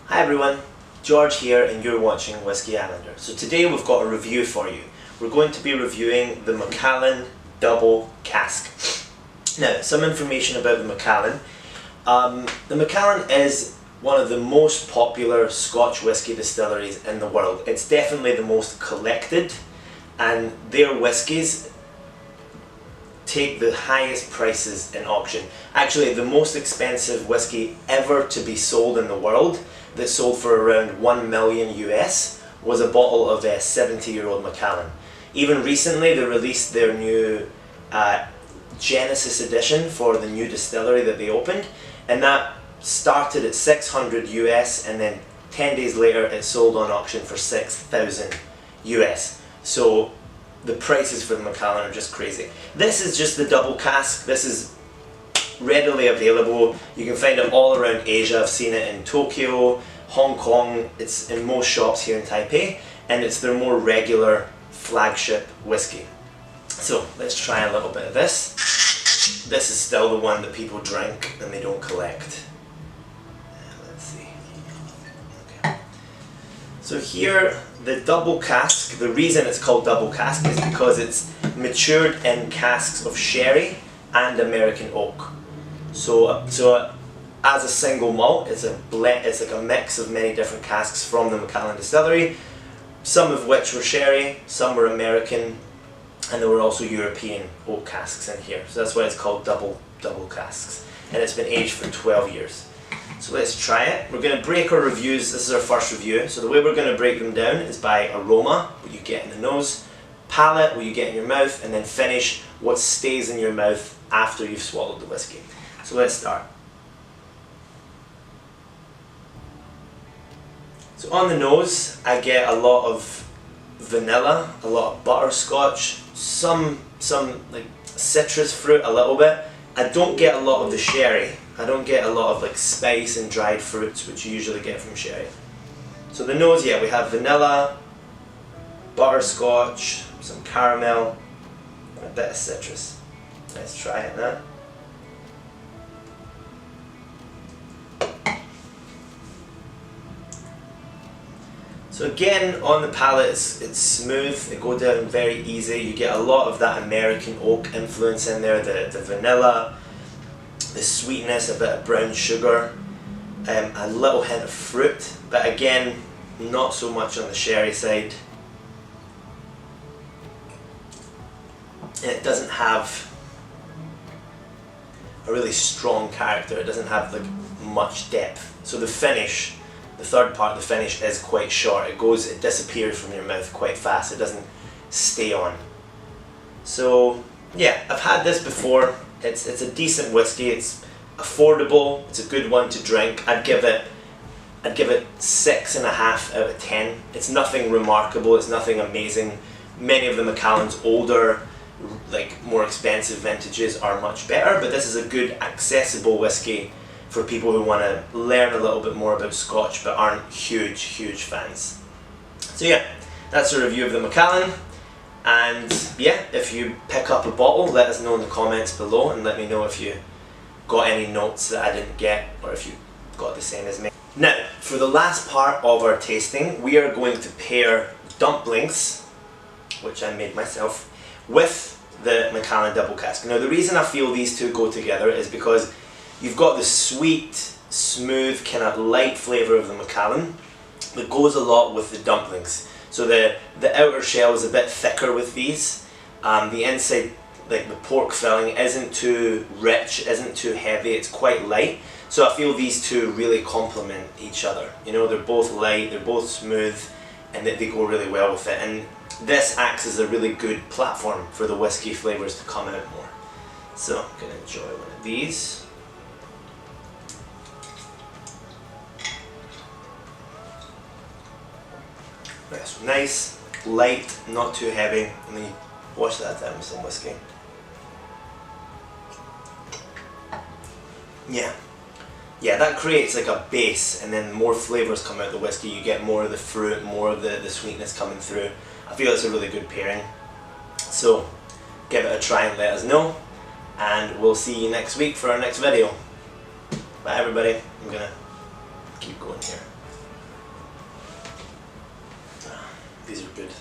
Hi everyone, George here and you're watching Whisky Islander. So today we've got a review for you. We're going to be reviewing the Macallan Double Cask. Now, some information about the Macallan. The Macallan is one of the most popular Scotch whisky distilleries in the world. It's definitely the most collected, and their whiskies take the highest prices in auction. Actually, the most expensive whisky ever to be sold in the world, that sold for around 1 million US, was a bottle of a 70-year-old Macallan. Even recently they released their new Genesis edition for the new distillery that they opened, and that started at 600 US, and then 10 days later it sold on auction for 6,000 US. So the prices for the Macallan are just crazy. This is just the double cask. This is readily available. You can find it all around Asia. I've seen it in Tokyo, Hong Kong. It's in most shops here in Taipei, and it's their more regular flagship whiskey. So let's try a little bit of this. This is still the one that people drink and they don't collect. Let's see. Okay. So here, the double cask, the reason it's called double cask is because it's matured in casks of sherry and American oak. So as a single malt, it's a blend. It's like a mix of many different casks from the Macallan distillery, some of which were sherry, some were American, and there were also European oak casks in here. So that's why it's called double casks, and it's been aged for 12 years. So let's try it. We're going to break our reviews. This is our first review. So the way we're going to break them down is by aroma, what you get in the nose, palate, what you get in your mouth, and then finish, what stays in your mouth after you've swallowed the whiskey. So let's start. So on the nose, I get a lot of vanilla, a lot of butterscotch, some like citrus fruit a little bit. I don't get a lot of the sherry. I don't get a lot of like spice and dried fruits, which you usually get from sherry. So the nose, yeah, we have vanilla, butterscotch, some caramel, and a bit of citrus. Let's try it now. So again, on the palate, it's smooth, it goes down very easy. You get a lot of that American oak influence in there, the vanilla, the sweetness, a bit of brown sugar, a little hint of fruit, but again, not so much on the sherry side. And it doesn't have a really strong character, it doesn't have like much depth. So the finish, the third part of the finish is quite short. It disappears from your mouth quite fast. It doesn't stay on. So yeah, I've had this before. It's a decent whiskey. It's affordable. It's a good one to drink. I'd give it 6.5 out of 10. It's nothing remarkable. It's nothing amazing. Many of the Macallan's older, like more expensive vintages are much better, but this is a good accessible whiskey for people who want to learn a little bit more about Scotch but aren't huge fans. So yeah, that's a review of the Macallan, and yeah, if you pick up a bottle, let us know in the comments below and let me know if you got any notes that I didn't get or if you got the same as me. Now, for the last part of our tasting, we are going to pair dumplings, which I made myself, with the Macallan Double Cask. Now the reason I feel these two go together is because you've got the sweet, smooth, kind of light flavour of the Macallan that goes a lot with the dumplings. So the outer shell is a bit thicker with these. The inside, like the pork filling, isn't too rich, isn't too heavy, it's quite light. So I feel these two really complement each other. You know, they're both light, they're both smooth, and they go really well with it. And this acts as a really good platform for the whiskey flavours to come out more. So I'm going to enjoy one of these. Nice, light, not too heavy, and then you wash that down with some whiskey. Yeah, that creates like a base, and then more flavours come out of the whiskey. You get more of the fruit, more of the sweetness coming through. I feel it's a really good pairing. So give it a try and let us know, and we'll see you next week for our next video. Bye everybody, I'm gonna keep going here. These are good.